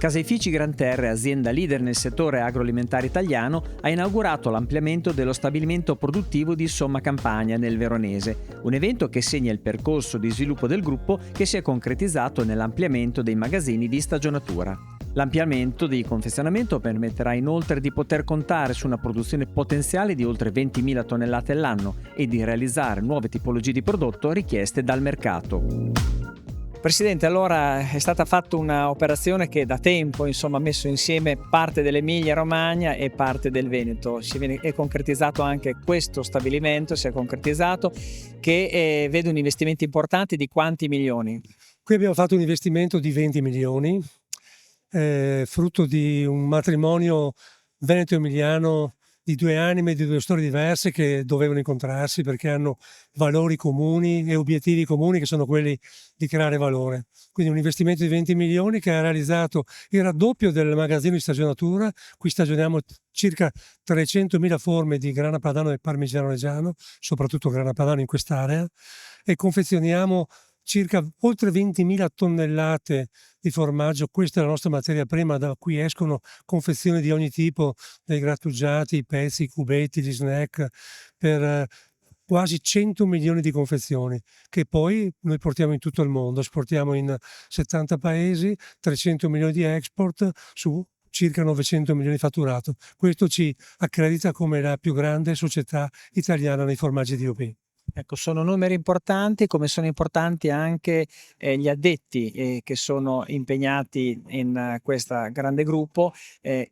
Caseifici Gran Terre, azienda leader nel settore agroalimentare italiano, ha inaugurato l'ampliamento dello stabilimento produttivo di Somma Campagna nel Veronese, un evento che segna il percorso di sviluppo del gruppo che si è concretizzato nell'ampliamento dei magazzini di stagionatura. L'ampliamento di confezionamento permetterà inoltre di poter contare su una produzione potenziale di oltre 20.000 tonnellate all'anno e di realizzare nuove tipologie di prodotto richieste dal mercato. Presidente, allora è stata fatta un'operazione che da tempo ha messo insieme parte dell'Emilia Romagna e parte del Veneto. È concretizzato anche questo stabilimento, si è concretizzato, che vede un investimento importante di quanti milioni? Qui abbiamo fatto un investimento di 20 milioni, frutto di un matrimonio veneto-emiliano di due anime, di due storie diverse che dovevano incontrarsi perché hanno valori comuni e obiettivi comuni che sono quelli di creare valore. Quindi un investimento di 20 milioni che ha realizzato il raddoppio del magazzino di stagionatura. Qui stagioniamo circa 300.000 forme di grana padano e parmigiano reggiano, soprattutto grana padano in quest'area, e confezioniamo circa oltre 20.000 tonnellate di formaggio. Questa è la nostra materia prima, da cui escono confezioni di ogni tipo, dai grattugiati, i pezzi, i cubetti, gli snack, per quasi 100 milioni di confezioni che poi noi portiamo in tutto il mondo, esportiamo in 70 paesi, 300 milioni di export su circa 900 milioni di fatturato. Questo ci accredita come la più grande società italiana nei formaggi DOP. Ecco, sono numeri importanti, come sono importanti anche gli addetti che sono impegnati in questo grande gruppo,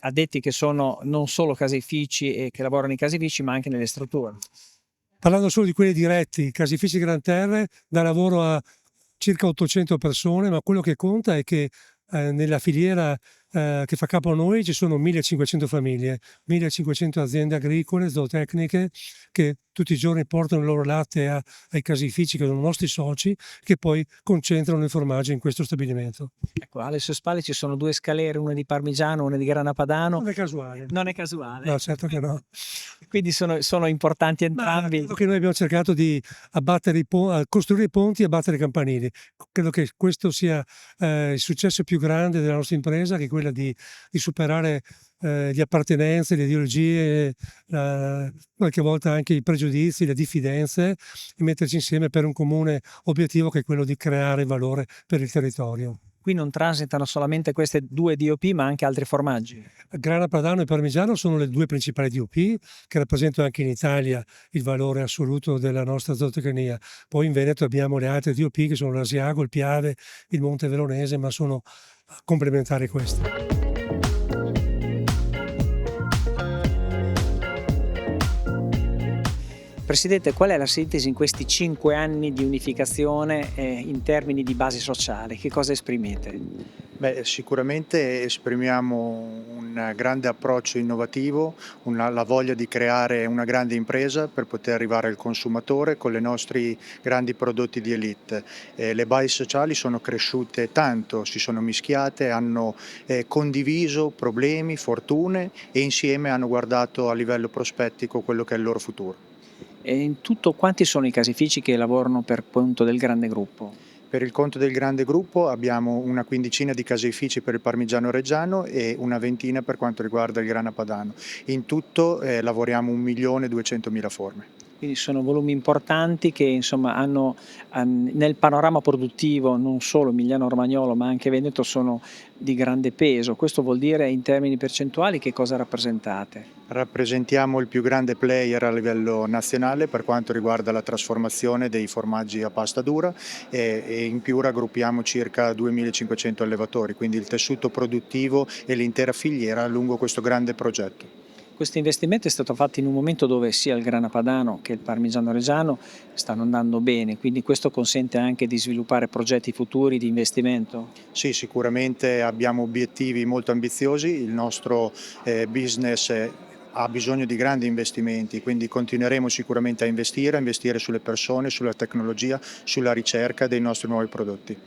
addetti che sono non solo caseifici e che lavorano in caseifici, ma anche nelle strutture. Parlando solo di quelli diretti, Caseifici Gran Terre dà lavoro a circa 800 persone, ma quello che conta è che nella filiera che fa capo a noi ci sono 1500 famiglie, 1500 aziende agricole, zootecniche, che tutti i giorni portano il loro latte ai caseifici, che sono i nostri soci, che poi concentrano il formaggio in questo stabilimento. Ecco, alle sue spalle ci sono due scalere, una di parmigiano, una di grana padano. Non è casuale. Non è casuale? No, certo che no. Quindi sono importanti entrambi. Credo che noi abbiamo cercato di costruire i ponti e abbattere i campanili. Credo che questo sia il successo più grande della nostra impresa, che è quella di superare le appartenenze, le ideologie, qualche volta anche i pregiudizi, le diffidenze, e metterci insieme per un comune obiettivo che è quello di creare valore per il territorio. Qui non transitano solamente queste due DOP, ma anche altri formaggi. Grana padano e parmigiano sono le due principali DOP che rappresentano anche in Italia il valore assoluto della nostra zootecnia. Poi in Veneto abbiamo le altre DOP che sono l'Asiago, il Piave, il Monte Veronese, ma sono complementari queste. Presidente, qual è la sintesi in questi 5 anni di unificazione in termini di base sociale? Che cosa esprimete? Sicuramente esprimiamo un grande approccio innovativo, la voglia di creare una grande impresa per poter arrivare al consumatore con i nostri grandi prodotti di elite. Le basi sociali sono cresciute tanto, si sono mischiate, hanno condiviso problemi, fortune e insieme hanno guardato a livello prospettico quello che è il loro futuro. E in tutto quanti sono i caseifici che lavorano per conto del grande gruppo? Per il conto del grande gruppo abbiamo una quindicina di caseifici per il parmigiano reggiano e una ventina per quanto riguarda il grana padano. In tutto lavoriamo 1.200.000 forme. Quindi sono volumi importanti che hanno nel panorama produttivo non solo emiliano-romagnolo ma anche veneto sono di grande peso. Questo vuol dire in termini percentuali che cosa rappresentate? Rappresentiamo il più grande player a livello nazionale per quanto riguarda la trasformazione dei formaggi a pasta dura e in più raggruppiamo circa 2.500 allevatori, quindi il tessuto produttivo e l'intera filiera lungo questo grande progetto. Questo investimento è stato fatto in un momento dove sia il grana padano che il parmigiano reggiano stanno andando bene, quindi questo consente anche di sviluppare progetti futuri di investimento? Sì, sicuramente abbiamo obiettivi molto ambiziosi, il nostro business ha bisogno di grandi investimenti, quindi continueremo sicuramente a investire sulle persone, sulla tecnologia, sulla ricerca dei nostri nuovi prodotti.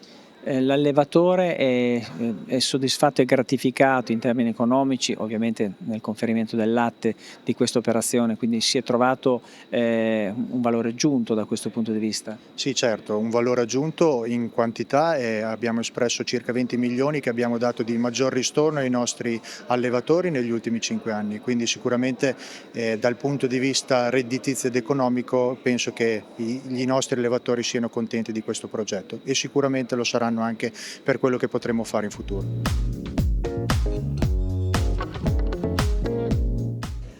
L'allevatore è soddisfatto e gratificato in termini economici, ovviamente nel conferimento del latte di questa operazione, quindi si è trovato un valore aggiunto da questo punto di vista? Sì, certo, un valore aggiunto in quantità e abbiamo espresso circa 20 milioni che abbiamo dato di maggior ristorno ai nostri allevatori negli ultimi 5 anni, quindi sicuramente dal punto di vista redditizio ed economico penso che i nostri allevatori siano contenti di questo progetto e sicuramente lo saranno anche per quello che potremo fare in futuro.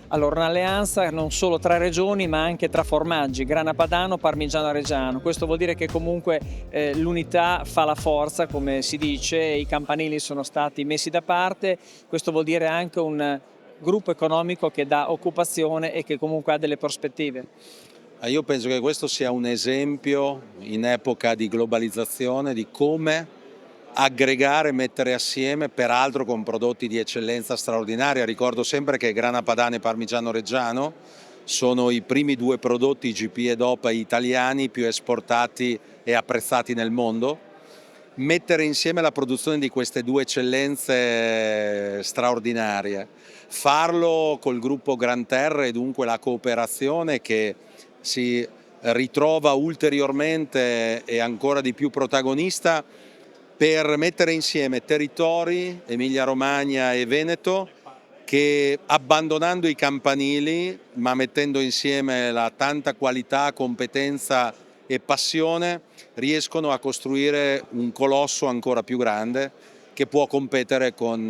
Allora, un'alleanza non solo tra regioni ma anche tra formaggi, Grana Padano, Parmigiano Reggiano. Questo vuol dire che comunque l'unità fa la forza, come si dice, i campanili sono stati messi da parte, questo vuol dire anche un gruppo economico che dà occupazione e che comunque ha delle prospettive. Io penso che questo sia un esempio in epoca di globalizzazione di come aggregare, mettere assieme, peraltro con prodotti di eccellenza straordinaria. Ricordo sempre che Grana Padano e Parmigiano Reggiano sono i primi due prodotti IGP e DOP italiani più esportati e apprezzati nel mondo. Mettere insieme la produzione di queste due eccellenze straordinarie, farlo col gruppo Gran Terra e dunque la cooperazione che si ritrova ulteriormente e ancora di più protagonista per mettere insieme territori, Emilia-Romagna e Veneto, che abbandonando i campanili ma mettendo insieme la tanta qualità, competenza e passione riescono a costruire un colosso ancora più grande che può competere con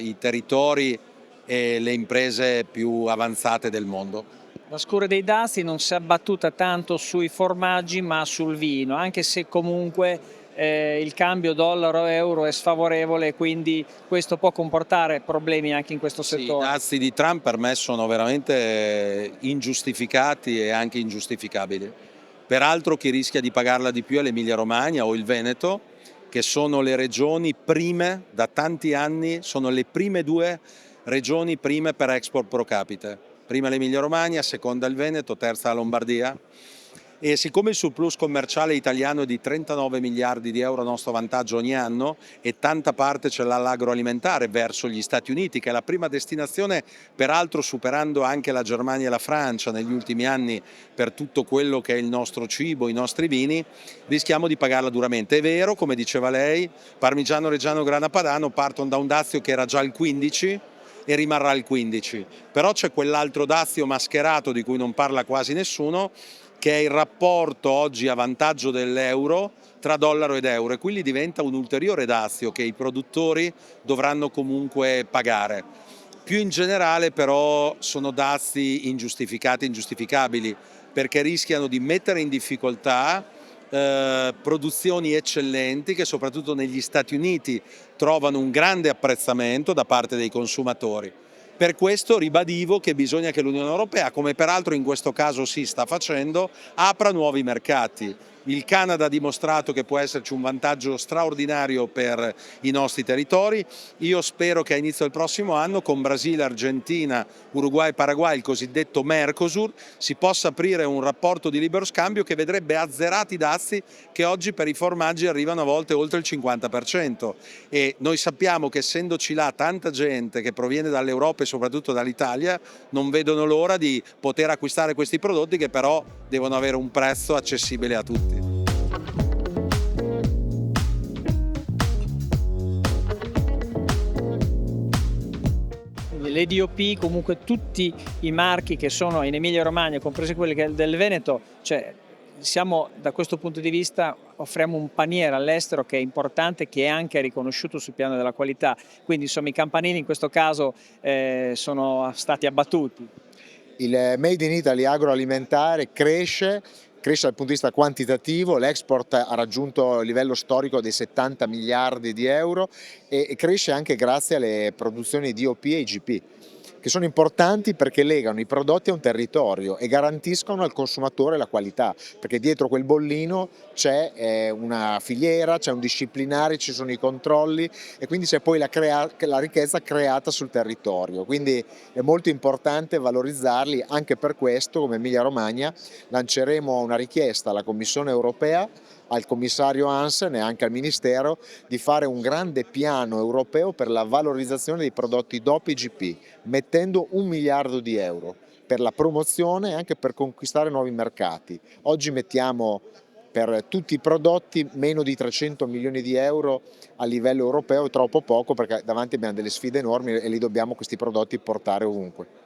i territori e le imprese più avanzate del mondo. La scure dei dazi non si è abbattuta tanto sui formaggi ma sul vino, anche se comunque il cambio dollaro-euro è sfavorevole, quindi questo può comportare problemi anche in questo Sì, i settore. dazi di Trump per me sono veramente ingiustificati e anche ingiustificabili. Peraltro chi rischia di pagarla di più è l'Emilia-Romagna o il Veneto, che sono le regioni prime, da tanti anni, sono le prime due regioni prime per export pro capite. Prima l'Emilia-Romagna, seconda il Veneto, terza la Lombardia. E siccome il surplus commerciale italiano è di 39 miliardi di euro a nostro vantaggio ogni anno e tanta parte ce l'ha l'agroalimentare verso gli Stati Uniti, che è la prima destinazione, peraltro superando anche la Germania e la Francia negli ultimi anni per tutto quello che è il nostro cibo, i nostri vini, rischiamo di pagarla duramente. È vero, come diceva lei, Parmigiano Reggiano Grana Padano partono da un dazio che era già il 15 e rimarrà il 15, però c'è quell'altro dazio mascherato di cui non parla quasi nessuno, che è il rapporto oggi a vantaggio dell'euro tra dollaro ed euro, e quindi diventa un ulteriore dazio che i produttori dovranno comunque pagare. Più in generale però sono dazi ingiustificati e ingiustificabili, perché rischiano di mettere in difficoltà produzioni eccellenti che soprattutto negli Stati Uniti trovano un grande apprezzamento da parte dei consumatori. Per questo ribadivo che bisogna che l'Unione Europea, come peraltro in questo caso si sta facendo, apra nuovi mercati. Il Canada ha dimostrato che può esserci un vantaggio straordinario per i nostri territori. Io spero che a inizio del prossimo anno con Brasile, Argentina, Uruguay e Paraguay, il cosiddetto Mercosur, si possa aprire un rapporto di libero scambio che vedrebbe azzerati i dazi che oggi per i formaggi arrivano a volte oltre il 50%. E noi sappiamo che essendoci là tanta gente che proviene dall'Europa e soprattutto dall'Italia, non vedono l'ora di poter acquistare questi prodotti che però devono avere un prezzo accessibile a tutti. Le DOP, comunque tutti i marchi che sono in Emilia Romagna, compresi quelli del Veneto, cioè siamo da questo punto di vista, offriamo un paniere all'estero che è importante, che è anche riconosciuto sul piano della qualità, quindi insomma i campanili in questo caso sono stati abbattuti. Il Made in Italy agroalimentare cresce dal punto di vista quantitativo, l'export ha raggiunto il livello storico dei 70 miliardi di euro e cresce anche grazie alle produzioni DOP e IGP, che sono importanti perché legano i prodotti a un territorio e garantiscono al consumatore la qualità, perché dietro quel bollino c'è una filiera, c'è un disciplinare, ci sono i controlli e quindi c'è poi la ricchezza creata sul territorio, quindi è molto importante valorizzarli. Anche per questo come Emilia Romagna lanceremo una richiesta alla Commissione europea al commissario Hansen e anche al Ministero di fare un grande piano europeo per la valorizzazione dei prodotti DOP e IGP, mettendo 1 miliardo di euro per la promozione e anche per conquistare nuovi mercati. Oggi mettiamo per tutti i prodotti meno di 300 milioni di euro a livello europeo, è troppo poco perché davanti abbiamo delle sfide enormi e li dobbiamo questi prodotti portare ovunque.